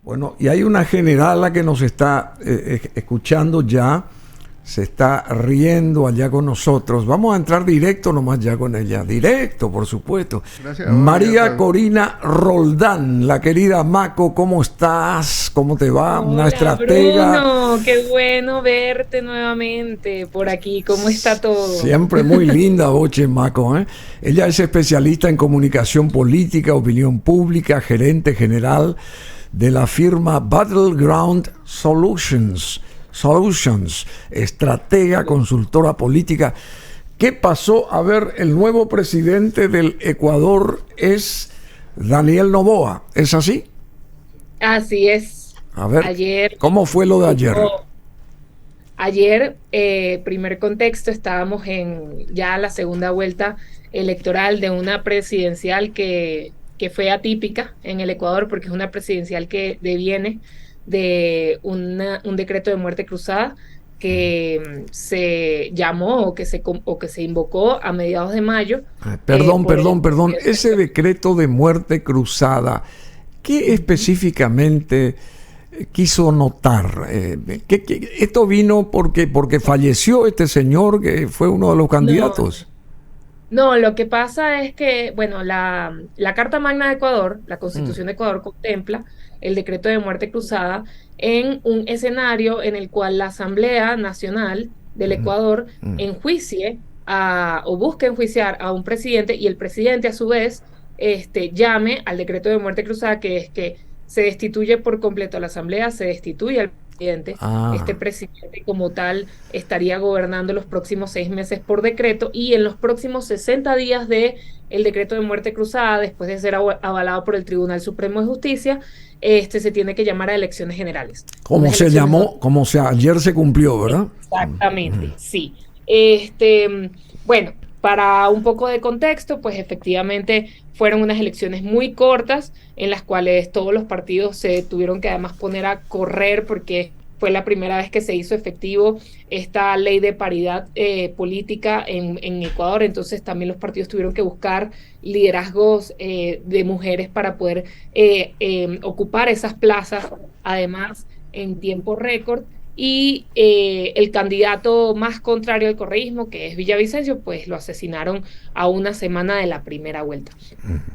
Bueno, y hay una generala que nos está escuchando ya, se está riendo allá con nosotros. Vamos a entrar directo nomás ya con ella, directo, por supuesto. Gracias. María Corina Roldán, la querida Maco, ¿cómo estás? ¿Cómo te va? Una Hola estratega. Bruno, qué bueno verte nuevamente por aquí. ¿Cómo está todo? Siempre muy linda, Boche Maco, ¿eh? Ella es especialista en comunicación política, opinión pública, gerente general de la firma Battleground Solutions, estratega, consultora política. ¿Qué pasó? A ver, el nuevo presidente del Ecuador es Daniel Noboa, ¿es así? Así es. A ver, Ayer, ¿cómo fue lo de ayer? ayer, primer contexto, estábamos en ya la segunda vuelta electoral de una presidencial que fue atípica en el Ecuador porque es una presidencial que deviene de un decreto de muerte cruzada que se llamó o que se invocó a mediados de mayo. Por el Perdón. Ese decreto de muerte cruzada, ¿qué específicamente quiso notar? Esto vino porque falleció este señor que fue uno de los No, candidatos. no, lo que pasa es que, bueno, la Carta Magna de Ecuador, la Mm, Constitución de Ecuador contempla el decreto de muerte cruzada en un escenario en el cual la Asamblea Nacional del mm, Ecuador mm. enjuicie o busque enjuiciar a un presidente y el presidente a su vez llame al decreto de muerte cruzada, que es que se destituye por completo a la Asamblea, se destituye al presidente. Este Ah, presidente como tal estaría gobernando los próximos 6 meses por decreto y en los próximos 60 días de el decreto de muerte cruzada, después de ser avalado por el Tribunal Supremo de Justicia, se tiene que llamar a elecciones generales. como Unas se elecciones llamó, ayer se cumplió, ¿verdad? exactamente, sí. Bueno, para un poco de contexto, pues efectivamente fueron unas elecciones muy cortas en las cuales todos los partidos se tuvieron que además poner a correr porque fue la primera vez que se hizo efectivo esta ley de paridad política en Ecuador. Entonces también los partidos tuvieron que buscar liderazgos de mujeres para poder ocupar esas plazas, además en tiempo récord. Y el candidato más contrario al correísmo, que es Villavicencio, pues lo asesinaron a una semana de la primera vuelta.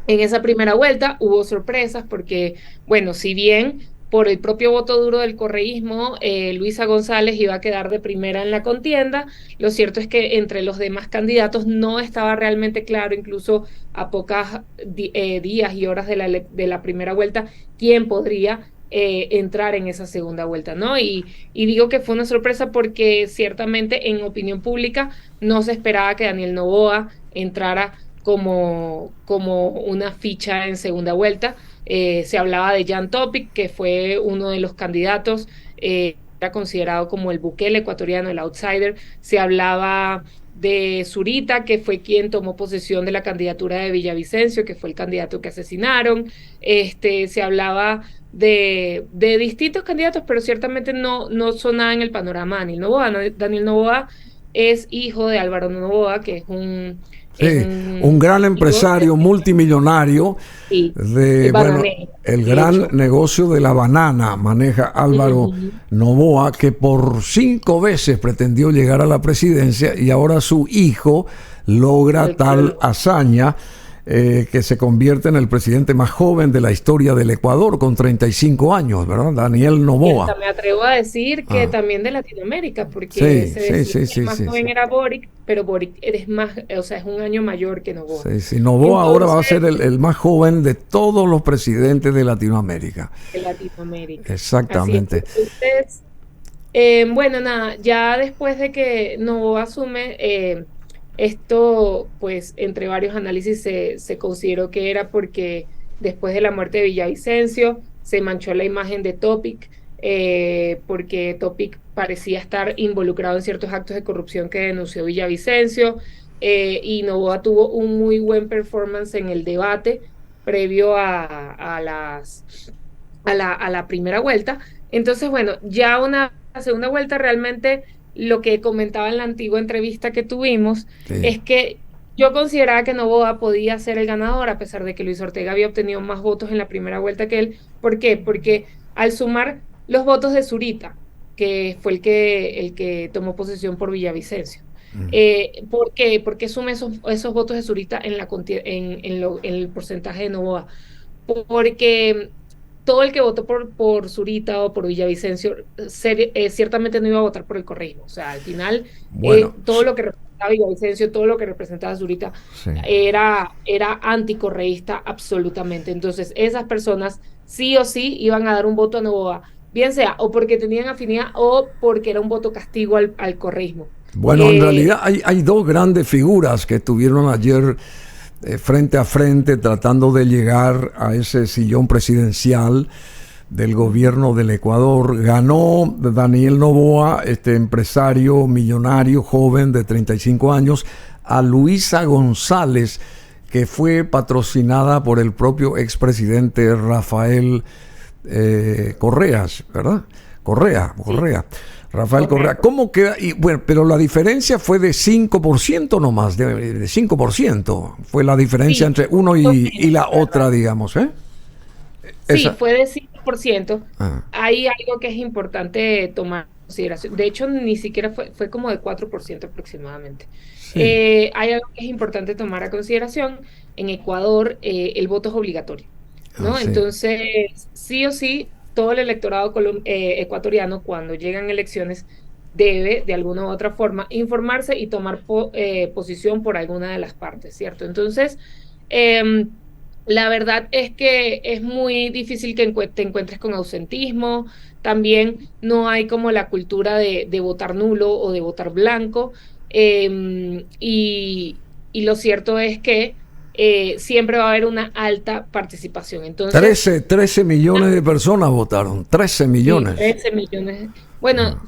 En esa primera vuelta hubo sorpresas porque, bueno, si bien por el propio voto duro del correísmo, Luisa González iba a quedar de primera en la contienda, lo cierto es que entre los demás candidatos no estaba realmente claro, incluso a pocos días y horas de la primera vuelta, quién podría entrar en esa segunda vuelta, ¿no? Y digo que fue una sorpresa porque ciertamente en opinión pública no se esperaba que Daniel Noboa entrara como una ficha en segunda vuelta. Se hablaba de Jan Topic, que fue uno de los candidatos, era considerado como el Bukele ecuatoriano, el outsider. Se hablaba de Zurita, que fue quien tomó posesión de la candidatura de Villavicencio, que fue el candidato que asesinaron. Se hablaba de distintos candidatos, pero ciertamente no sonaba en el panorama Daniel Noboa. Daniel Noboa es hijo de Álvaro Noboa, que es Sí, un un gran amigo empresario multimillonario sí, de, bueno, bananero, el de gran hecho. negocio de la banana maneja Álvaro Ujú, Noboa, que por 5 veces pretendió llegar a la presidencia y ahora su hijo logra tal cual. tal hazaña, que se convierte en el presidente más joven de la historia del Ecuador con 35 años, ¿verdad? Daniel Y hasta Noboa. me atrevo a decir que Ah, también de Latinoamérica, porque sí, se sí, decía sí, que el sí, más sí, sí. joven era Boric, pero Boric es más, o sea, es un año mayor que Noboa. Sí, sí, Noboa ahora va a Entonces, ser el más joven de todos los presidentes de Latinoamérica. de Latinoamérica. Así es. Exactamente. Entonces, bueno, nada, ya después de que Noboa asume, esto, pues, entre varios análisis se consideró que era porque después de la muerte de Villavicencio se manchó la imagen de Topic, porque Topic parecía estar involucrado en ciertos actos de corrupción que denunció Villavicencio, y Noboa tuvo un muy buen performance en el debate previo a la primera vuelta. Entonces, bueno, ya una segunda vuelta realmente lo que comentaba en la antigua entrevista que tuvimos Sí. es que yo consideraba que Noboa podía ser el ganador, a pesar de que Luis Ortega había obtenido más votos en la primera vuelta que él. ¿Por qué? Porque al sumar los votos de Zurita, que fue el que tomó posesión por Villavicencio. ¿Por qué? ¿Por qué suma esos votos de Zurita en el porcentaje de Noboa? Porque todo el que votó por Zurita o por Villavicencio ciertamente no iba a votar por el correísmo. O sea, al final, Bueno, todo lo que representaba Villavicencio, todo lo que representaba Zurita, sí. era anticorreísta absolutamente. Entonces, esas personas sí o sí iban a dar un voto a Noboa, bien sea o porque tenían afinidad o porque era un voto castigo al correísmo. Bueno, en realidad hay dos grandes figuras que estuvieron ayer frente a frente tratando de llegar a ese sillón presidencial del gobierno del Ecuador. Ganó Daniel Noboa, este empresario millonario joven de 35 años, a Luisa González, que fue patrocinada por el propio expresidente Rafael Correas, ¿verdad? Correa. Rafael Correa. ¿Cómo queda? Y, bueno, pero la diferencia fue de 5% nomás, de 5%. Fue la diferencia entre uno y la otra, digamos, ¿eh? Sí, fue de 5%. Hay algo que es importante tomar en consideración. De hecho, ni siquiera fue como de 4% aproximadamente. Sí. Hay algo que es importante tomar a consideración. En Ecuador, el voto es obligatorio, ¿no? Sí. Entonces, sí o sí, todo el electorado ecuatoriano, cuando llegan elecciones, debe, de alguna u otra forma, informarse y tomar posición por alguna de las partes, ¿cierto? Entonces, la verdad es que es muy difícil que te encuentres con ausentismo. También no hay como la cultura de votar nulo o de votar blanco. Y lo cierto es que siempre va a haber una alta participación. Entonces, 13 millones de personas votaron. 13 millones. Sí, 13 millones. Bueno,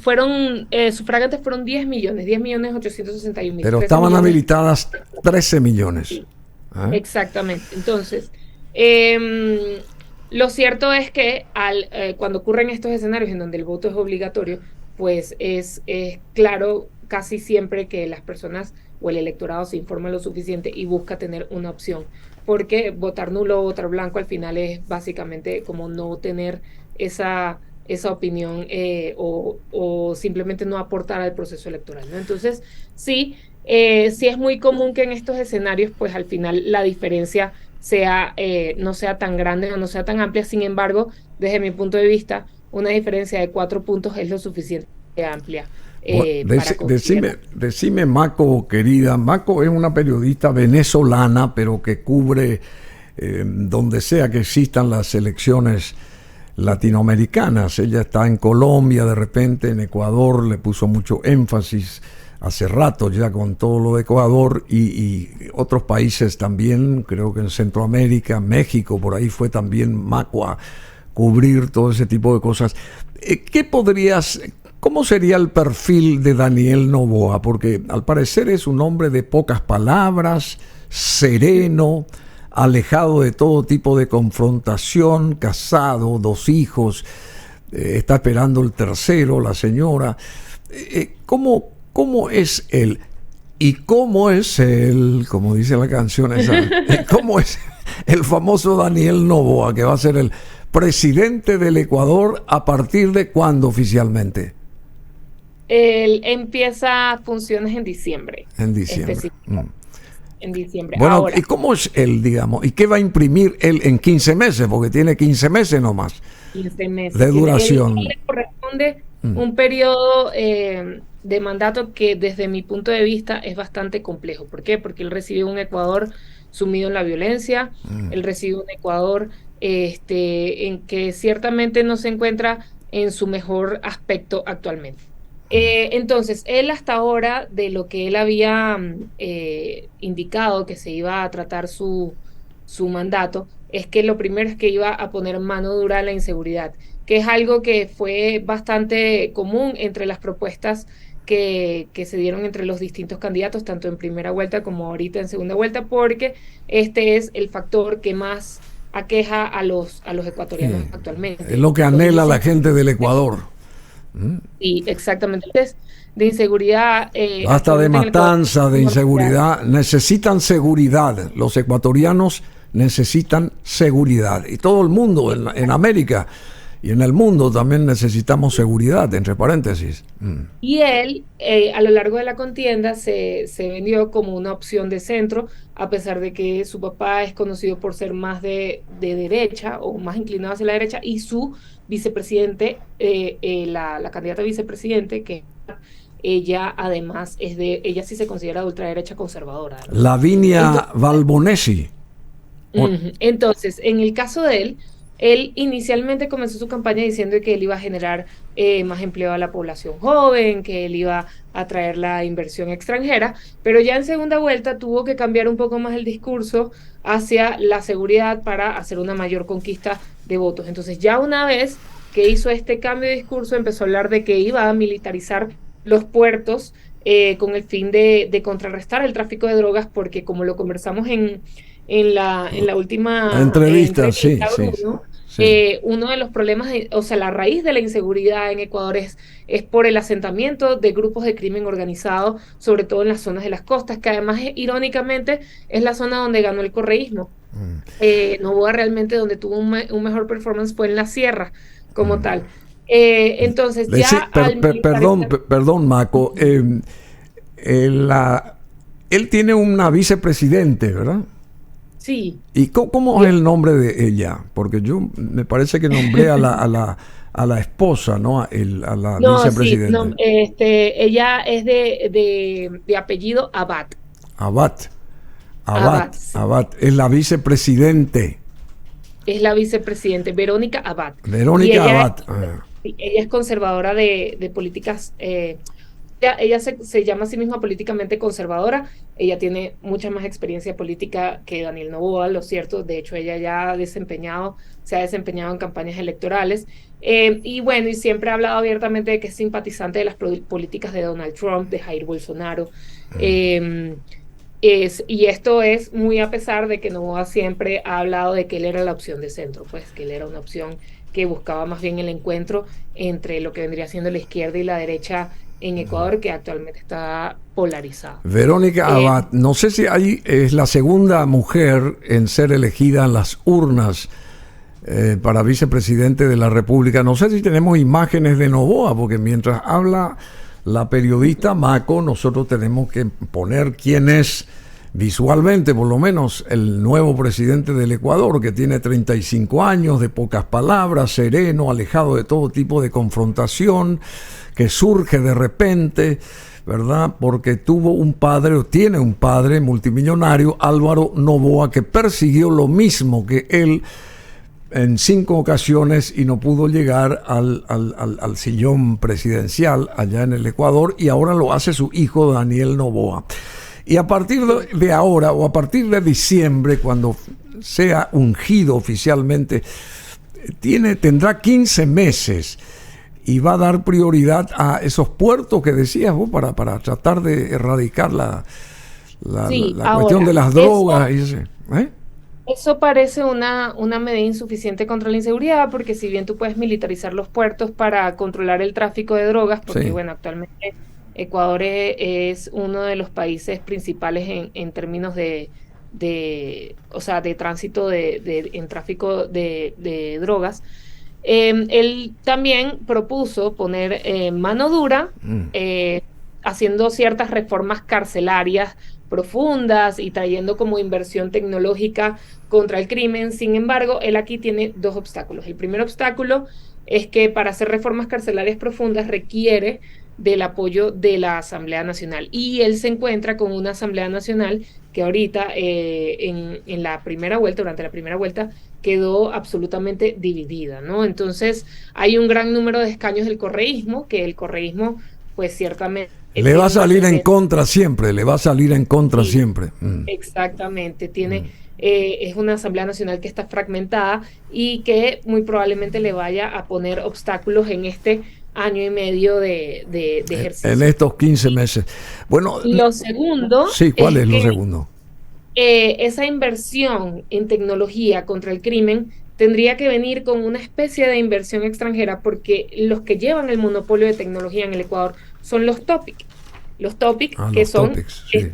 sufragantes fueron 10 millones, 10.861.000. Pero estaban habilitadas 13 millones. Sí. Exactamente. Entonces, lo cierto es que cuando ocurren estos escenarios en donde el voto es obligatorio, pues es claro casi siempre que las personas o el electorado se informa lo suficiente y busca tener una opción, porque votar nulo o votar blanco al final es básicamente como no tener esa opinión o simplemente no aportar al proceso electoral, ¿no? Entonces, sí es muy común que en estos escenarios, pues al final la diferencia no sea tan grande o no sea tan amplia. Sin embargo, desde mi punto de vista, una diferencia de 4 puntos es lo suficiente amplia. Decime, Maco, querida. Maco es una periodista venezolana, pero que cubre donde sea que existan las elecciones latinoamericanas. Ella está en Colombia, de repente en Ecuador, le puso mucho énfasis hace rato ya con todo lo de Ecuador y otros países también, creo que en Centroamérica, México, por ahí fue también Maco a cubrir todo ese tipo de cosas. ¿Cómo sería el perfil de Daniel Noboa? Porque al parecer es un hombre de pocas palabras, sereno, alejado de todo tipo de confrontación, casado, 2 hijos, está esperando el tercero, la señora. ¿Cómo es él? ¿Y cómo es él, como dice la canción esa, cómo es el famoso Daniel Noboa, que va a ser el presidente del Ecuador a partir de cuándo oficialmente? Él empieza funciones en diciembre. En diciembre. En diciembre. Bueno, ahora, ¿y cómo es él, digamos? ¿Y qué va a imprimir él en 15 meses? Porque tiene 15 meses nomás 15 meses de duración. Él le corresponde un periodo de mandato que desde mi punto de vista es bastante complejo. ¿Por qué? Porque él recibió un Ecuador sumido en la violencia, él recibió un Ecuador en que ciertamente no se encuentra en su mejor aspecto actualmente. Entonces, él hasta ahora, de lo que él había indicado que se iba a tratar su mandato, es que lo primero es que iba a poner mano dura a la inseguridad, que es algo que fue bastante común entre las propuestas que se dieron entre los distintos candidatos, tanto en primera vuelta como ahorita en segunda vuelta, porque este es el factor que más aqueja a los ecuatorianos actualmente. Es lo que anhela la gente del Ecuador. Sí, exactamente. Entonces, de inseguridad. Basta de matanza, de inseguridad. Necesitan seguridad. Los ecuatorianos necesitan seguridad. Y todo el mundo en América Y en el mundo también necesitamos seguridad, entre paréntesis. Y él, a lo largo de la contienda, se vendió como una opción de centro, a pesar de que su papá es conocido por ser más de derecha o más inclinado hacia la derecha, y su vicepresidente, la candidata a vicepresidente, que ella además ella sí se considera de ultraderecha conservadora, además. Lavinia Balbonesi. Entonces, en el caso de él inicialmente comenzó su campaña diciendo que él iba a generar más empleo a la población joven, que él iba a atraer la inversión extranjera, pero ya en segunda vuelta tuvo que cambiar un poco más el discurso hacia la seguridad para hacer una mayor conquista de votos. Entonces, ya una vez que hizo este cambio de discurso, empezó a hablar de que iba a militarizar los puertos con el fin de contrarrestar el tráfico de drogas, porque como lo conversamos en la última entrevista, sí, Bruno, sí. uno de los problemas, o sea, la raíz de la inseguridad en Ecuador es por el asentamiento de grupos de crimen organizado, sobre todo en las zonas de las costas, que además, irónicamente, es la zona donde ganó el correísmo. Noboa realmente donde tuvo un mejor performance fue en la sierra, como tal. Entonces, ya perdón, Maco. Él tiene una vicepresidente, ¿verdad? Sí. ¿Y cómo es el nombre de ella? Porque yo me parece que nombré a la esposa, ¿no? A la vicepresidenta. Sí, no, ella es de apellido Abad. Sí. Abad. Es la vicepresidente. Es la vicepresidente, Verónica Abad. Verónica Abad. Ella es conservadora de políticas. Ella se llama a sí misma políticamente conservadora. Ella tiene mucha más experiencia política que Daniel Noboa, lo cierto. De hecho, ella ya se ha desempeñado en campañas electorales. Y bueno, y siempre ha hablado abiertamente de que es simpatizante de las políticas de Donald Trump, de Jair Bolsonaro. Y esto es muy a pesar de que Noboa siempre ha hablado de que él era la opción de centro, pues que él era una opción que buscaba más bien el encuentro entre lo que vendría siendo la izquierda y la derecha en Ecuador, que actualmente está polarizado. Verónica Abad, no sé si ahí es la segunda mujer en ser elegida en las urnas para vicepresidente de la República. No sé si tenemos imágenes de Noboa, porque mientras habla la periodista Maco, nosotros tenemos que poner quién es visualmente, por lo menos, el nuevo presidente del Ecuador, que tiene 35 años, de pocas palabras, sereno, alejado de todo tipo de confrontación, que surge de repente, ¿verdad? Porque tuvo un padre, o tiene un padre multimillonario, Álvaro Noboa, que persiguió lo mismo que él en 5 ocasiones y no pudo llegar al sillón presidencial allá en el Ecuador, y ahora lo hace su hijo Daniel Noboa. Y a partir de ahora, o a partir de diciembre, cuando sea ungido oficialmente, tendrá 15 meses y va a dar prioridad a esos puertos que decías vos para tratar de erradicar la cuestión de las drogas. Eso parece una medida insuficiente contra la inseguridad, porque si bien tú puedes militarizar los puertos para controlar el tráfico de drogas, porque bueno, actualmente Ecuador es uno de los países principales en términos de tránsito en tráfico de drogas. Él también propuso poner mano dura, haciendo ciertas reformas carcelarias profundas y trayendo como inversión tecnológica contra el crimen. Sin embargo, él aquí tiene 2 obstáculos. El primer obstáculo es que para hacer reformas carcelarias profundas requiere del apoyo de la Asamblea Nacional, y él se encuentra con una Asamblea Nacional que ahorita en la primera vuelta, durante la primera vuelta, quedó absolutamente dividida, ¿no? Entonces hay un gran número de escaños del correísmo, que el correísmo pues ciertamente le va a salir en contra siempre, siempre. Exactamente, es una Asamblea Nacional que está fragmentada y que muy probablemente le vaya a poner obstáculos en este año y medio de ejercicio. En estos 15 meses. Bueno, lo segundo. Sí, ¿cuál es lo segundo? Esa inversión en tecnología contra el crimen tendría que venir con una especie de inversión extranjera, porque los que llevan el monopolio de tecnología en el Ecuador son los Topic. Los Topic, que son Topics, sí.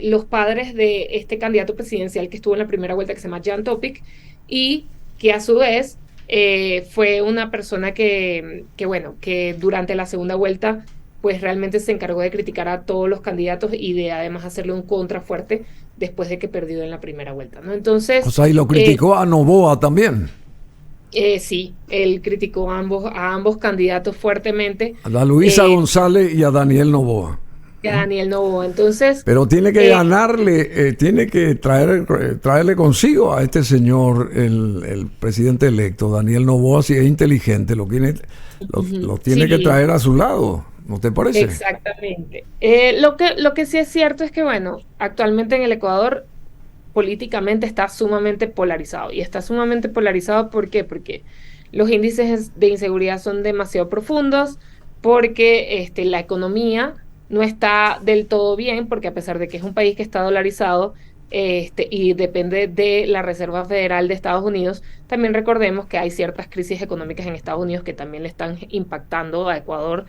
Los padres de este candidato presidencial que estuvo en la primera vuelta, que se llama Jan Topic, y que a su vez fue una persona bueno, que durante la segunda vuelta pues realmente se encargó de criticar a todos los candidatos y de además hacerle un contrafuerte después de que perdió en la primera vuelta, ¿no? O Entonces, sea, y lo criticó a Noboa también. sí, él criticó a ambos candidatos fuertemente, A la Luisa González y a Daniel Noboa. a Daniel Noboa. Entonces, Pero tiene que ganarle, tiene que traerle consigo a este señor, el presidente electo, Daniel Noboa, si es inteligente, lo tiene sí, que traer a su lado, ¿no te parece? exactamente. Lo que sí es cierto es que, bueno, actualmente en el Ecuador políticamente está sumamente polarizado. Y está sumamente polarizado, ¿por qué? Porque los índices de inseguridad son demasiado profundos, porque la economía no está del todo bien, porque a pesar de que es un país que está dolarizado, y depende de la Reserva Federal de Estados Unidos, también recordemos que hay ciertas crisis económicas en Estados Unidos que también le están impactando a Ecuador,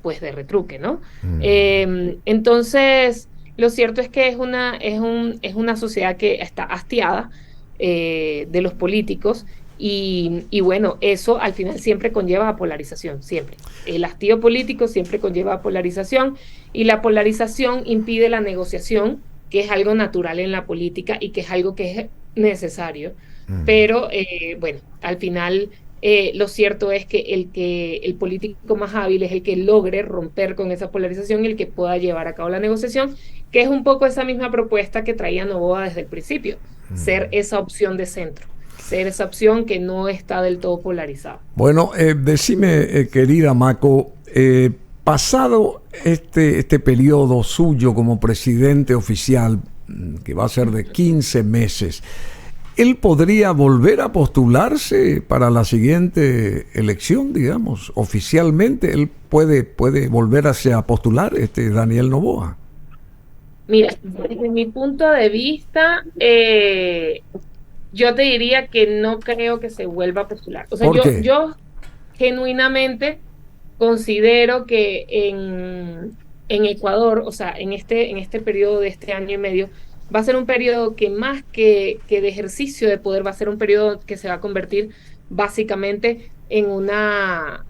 pues de retruque, ¿no? Entonces, lo cierto es que es una sociedad que está hastiada, de los políticos y bueno, eso al final siempre conlleva a polarización, siempre. El hastío político siempre conlleva a polarización y la polarización impide la negociación, que es algo natural en la política y que es algo que es necesario. Pero bueno, al final lo cierto es que el político más hábil es el que logre romper con esa polarización y el que pueda llevar a cabo la negociación, que es un poco esa misma propuesta que traía Noboa desde el principio, ser esa opción de centro, ser esa opción que no está del todo polarizada. Bueno, decime, querida Maco, pasado este periodo suyo como presidente oficial, que va a ser de 15 meses, ¿él podría volver a postularse para la siguiente elección, digamos, oficialmente? ¿Él puede volverse a postular, Daniel Noboa? Mira, desde mi punto de vista, yo te diría que no creo que se vuelva a postular. O sea, ¿Por qué? yo genuinamente considero que en Ecuador, o sea, en este periodo de este año y medio, va a ser un periodo que más que de ejercicio de poder, va a ser un periodo que se va a convertir básicamente en una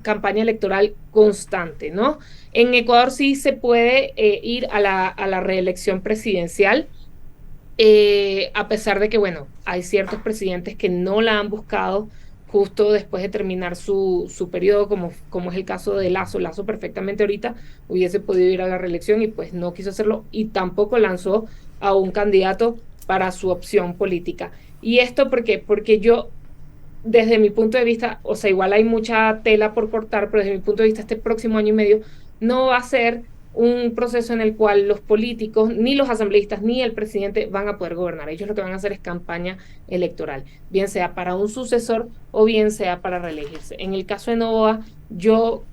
campaña electoral constante, ¿no? En Ecuador sí se puede ir a la reelección presidencial, a pesar de que, bueno, hay ciertos presidentes que no la han buscado justo después de terminar su periodo, como es el caso de Lazo. Lazo perfectamente ahorita hubiese podido ir a la reelección y pues no quiso hacerlo y tampoco lanzó a un candidato para su opción política. ¿Y esto por qué? Porque yo, desde mi punto de vista, o sea, igual hay mucha tela por cortar, pero desde mi punto de vista, este próximo año y medio no va a ser un proceso en el cual los políticos, ni los asambleístas, ni el presidente van a poder gobernar. Ellos lo que van a hacer es campaña electoral, bien sea para un sucesor o bien sea para reelegirse. En el caso de Noboa, yo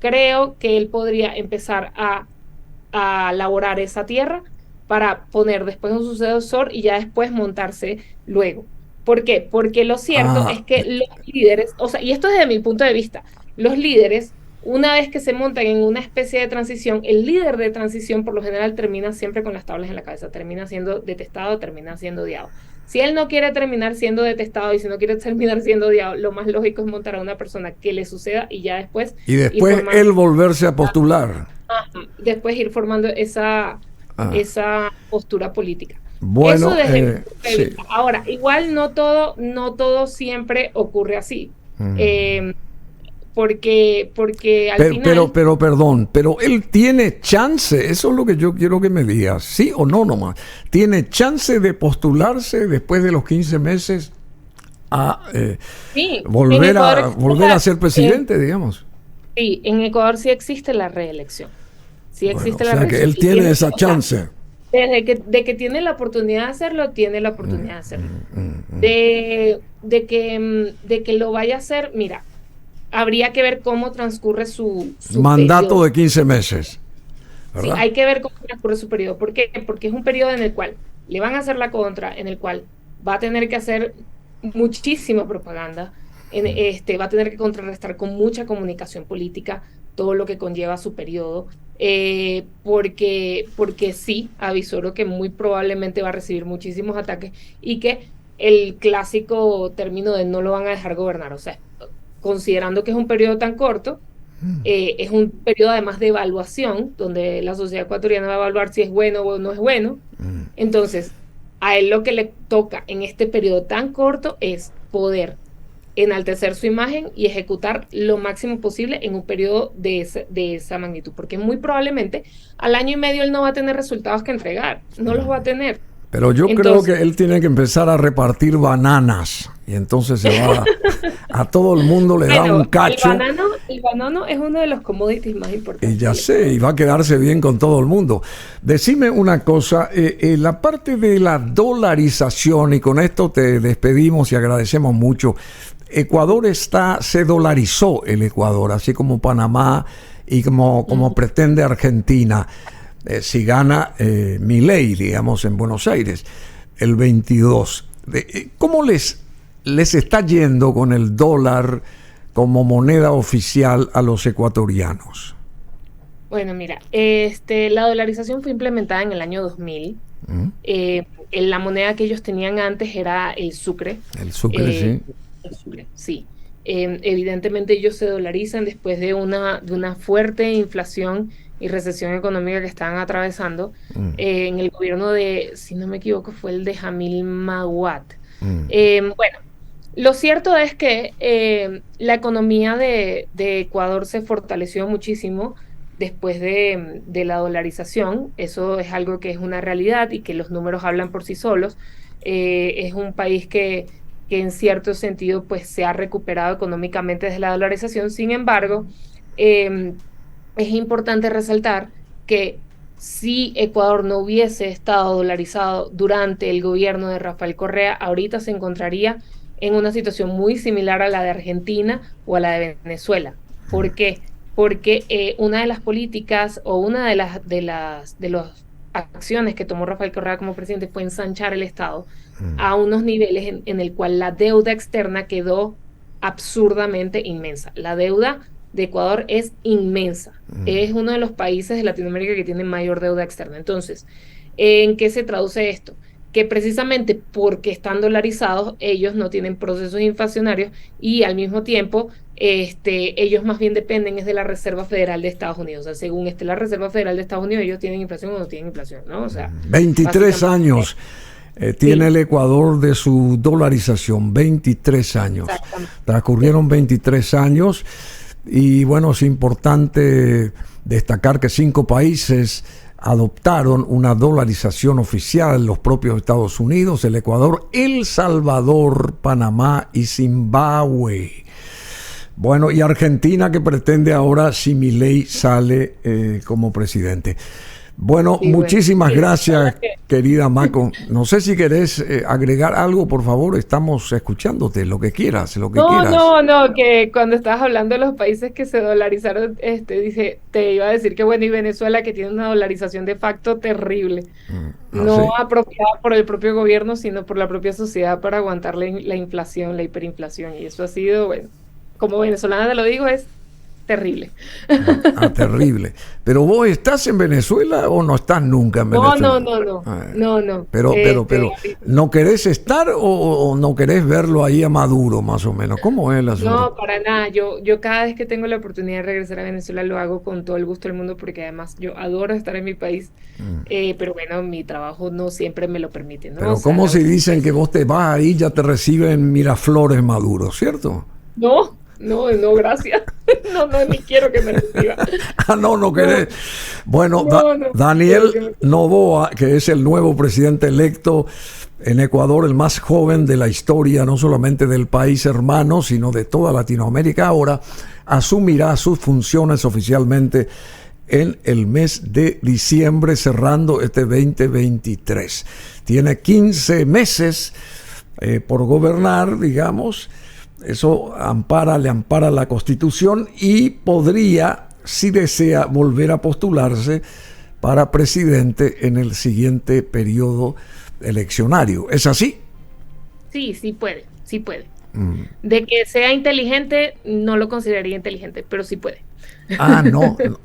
creo que él podría empezar a laborar esa tierra para poner después un sucesor y ya después montarse luego. ¿Por qué? Porque lo cierto es que los líderes, o sea, y esto desde mi punto de vista, los líderes, una vez que se montan en una especie de transición, el líder de transición por lo general termina siempre con las tablas en la cabeza, termina siendo detestado, termina siendo odiado. Si él no quiere terminar siendo detestado y si no quiere terminar siendo odiado, lo más lógico es montar a una persona que le suceda y ya después... Y después él volverse a postular. Después ir formando esa postura política. Bueno, eso desde mi punto de vista. Sí. Ahora, igual no todo siempre ocurre así. Porque al final... Pero, perdón, pero él tiene chance, eso es lo que yo quiero que me digas, sí o no nomás, tiene chance de postularse después de los 15 meses a sí, volver a ser presidente, digamos. Sí, en Ecuador sí existe la reelección. Sí existe la reelección. O sea, que él tiene esa chance. De que tiene la oportunidad de hacerlo, tiene la oportunidad de hacerlo. De que lo vaya a hacer, mira, habría que ver cómo transcurre su mandato periodo. De 15 meses. ¿Verdad? Sí, hay que ver cómo transcurre su periodo. ¿Por qué? Porque es un periodo en el cual le van a hacer la contra, en el cual va a tener que hacer muchísima propaganda, va a tener que contrarrestar con mucha comunicación política todo lo que conlleva su periodo, porque sí, avisoro que muy probablemente va a recibir muchísimos ataques y que el clásico término de no lo van a dejar gobernar. O sea, considerando que es un periodo tan corto, es un periodo además de evaluación, donde la sociedad ecuatoriana va a evaluar si es bueno o no es bueno. Entonces, a él lo que le toca en este periodo tan corto es poder enaltecer su imagen y ejecutar lo máximo posible en un periodo de esa magnitud, porque muy probablemente al año y medio él no va a tener resultados que entregar, no los va a tener. Pero yo Entonces, creo que él tiene que empezar a repartir bananas y entonces se va a todo el mundo le da un cacho. El banano es uno de los commodities más importantes. Y ya sé, y va a quedarse bien con todo el mundo. Decime una cosa, la parte de la dolarización, y con esto te despedimos y agradecemos mucho. Ecuador se dolarizó el Ecuador, así como Panamá y como pretende Argentina. Si gana Milei, digamos, en Buenos Aires, el 22. ¿Cómo les está yendo con el dólar como moneda oficial a los ecuatorianos? Bueno, mira, la dolarización fue implementada en el año 2000. La moneda que ellos tenían antes era el sucre. El sucre, sí. El sucre, sí. Evidentemente ellos se dolarizan después de una fuerte inflación y recesión económica que estaban atravesando en el gobierno de, si no me equivoco, fue el de Jamil Mahuad. Bueno, lo cierto es que la economía de Ecuador se fortaleció muchísimo después de la dolarización. Eso es algo que es una realidad y que los números hablan por sí solos. Es un país que en cierto sentido pues se ha recuperado económicamente desde la dolarización. Sin embargo, es importante resaltar que si Ecuador no hubiese estado dolarizado durante el gobierno de Rafael Correa, ahorita se encontraría en una situación muy similar a la de Argentina o a la de Venezuela. ¿Por qué? Porque una de las políticas o una de las acciones que tomó Rafael Correa como presidente fue ensanchar el Estado a unos niveles en el cual la deuda externa quedó absurdamente inmensa. La deuda de Ecuador es inmensa. Es uno de los países de Latinoamérica que tiene mayor deuda externa. Entonces, ¿en qué se traduce esto? Que precisamente porque están dolarizados, ellos no tienen procesos inflacionarios y al mismo tiempo ellos más bien dependen es de la Reserva Federal de Estados Unidos. O sea, según la Reserva Federal de Estados Unidos, ellos tienen inflación o no tienen inflación, ¿no? O sea, 23 años tiene sí. el Ecuador de su dolarización, 23 años. Transcurrieron 23 años y bueno, es importante destacar que 5 países adoptaron una dolarización oficial, los propios Estados Unidos, el Ecuador, El Salvador, Panamá y Zimbabue. Bueno, y Argentina que pretende ahora si Milei sale como presidente. Bueno, sí, muchísimas gracias, querida Maco. No sé si querés agregar algo, por favor, estamos escuchándote, lo que quieras, lo que quieras. No, que cuando estabas hablando de los países que se dolarizaron, te iba a decir que bueno, y Venezuela que tiene una dolarización de facto terrible, no apropiada por el propio gobierno, sino por la propia sociedad para aguantar la inflación, la hiperinflación, y eso ha sido, bueno, como venezolana te lo digo, es terrible. Terrible. ¿Pero vos estás en Venezuela o no estás nunca en Venezuela? No. Pero, ¿no querés estar o no querés verlo ahí a Maduro, más o menos? ¿Cómo es la asunto? No, para nada. Yo cada vez que tengo la oportunidad de regresar a Venezuela lo hago con todo el gusto del mundo porque además yo adoro estar en mi país. Pero bueno, mi trabajo no siempre me lo permite, ¿no? Pero ¿cómo si dicen que vos te vas ahí ya te reciben Miraflores Maduro, ¿cierto? No, gracias. No, ni quiero que me reciba. No querés. Bueno, Daniel Noboa, que es el nuevo presidente electo en Ecuador, el más joven de la historia, no solamente del país hermano, sino de toda Latinoamérica, ahora asumirá sus funciones oficialmente en el mes de diciembre, cerrando este 2023. Tiene 15 meses por gobernar, digamos. Eso le ampara la Constitución y podría, si desea, volver a postularse para presidente en el siguiente periodo eleccionario. ¿Es así? Sí puede. De que sea inteligente, no lo consideraría inteligente, pero sí puede.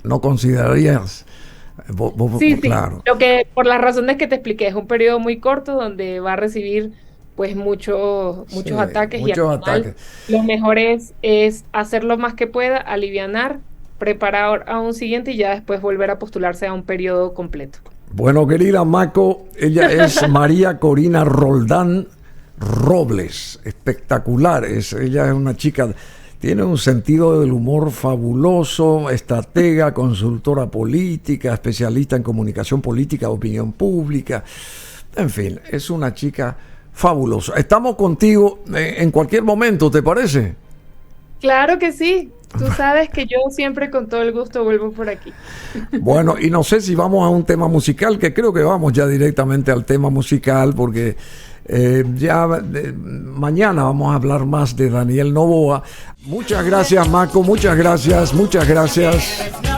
No considerarías. Sí, claro. Lo que, por las razones que te expliqué, es un periodo muy corto donde va a recibir pues muchos Sí, ataques, y al muchos final ataques. lo mejor es hacer lo más que pueda, alivianar, preparar a un siguiente y ya después volver a postularse a un periodo completo. Bueno, querida Maco, ella es María Corina Roldán Robles, espectacular. Ella es una chica, tiene un sentido del humor fabuloso, estratega, consultora política, especialista en comunicación política, opinión pública. En fin, es una chica fabulosa. Estamos contigo en cualquier momento, ¿te parece? Claro que sí. Tú sabes que yo siempre con todo el gusto vuelvo por aquí. Bueno, y no sé si vamos a un tema musical, que creo que vamos ya directamente al tema musical, porque mañana vamos a hablar más de Daniel Noboa. Muchas gracias, Maco, muchas gracias, muchas gracias.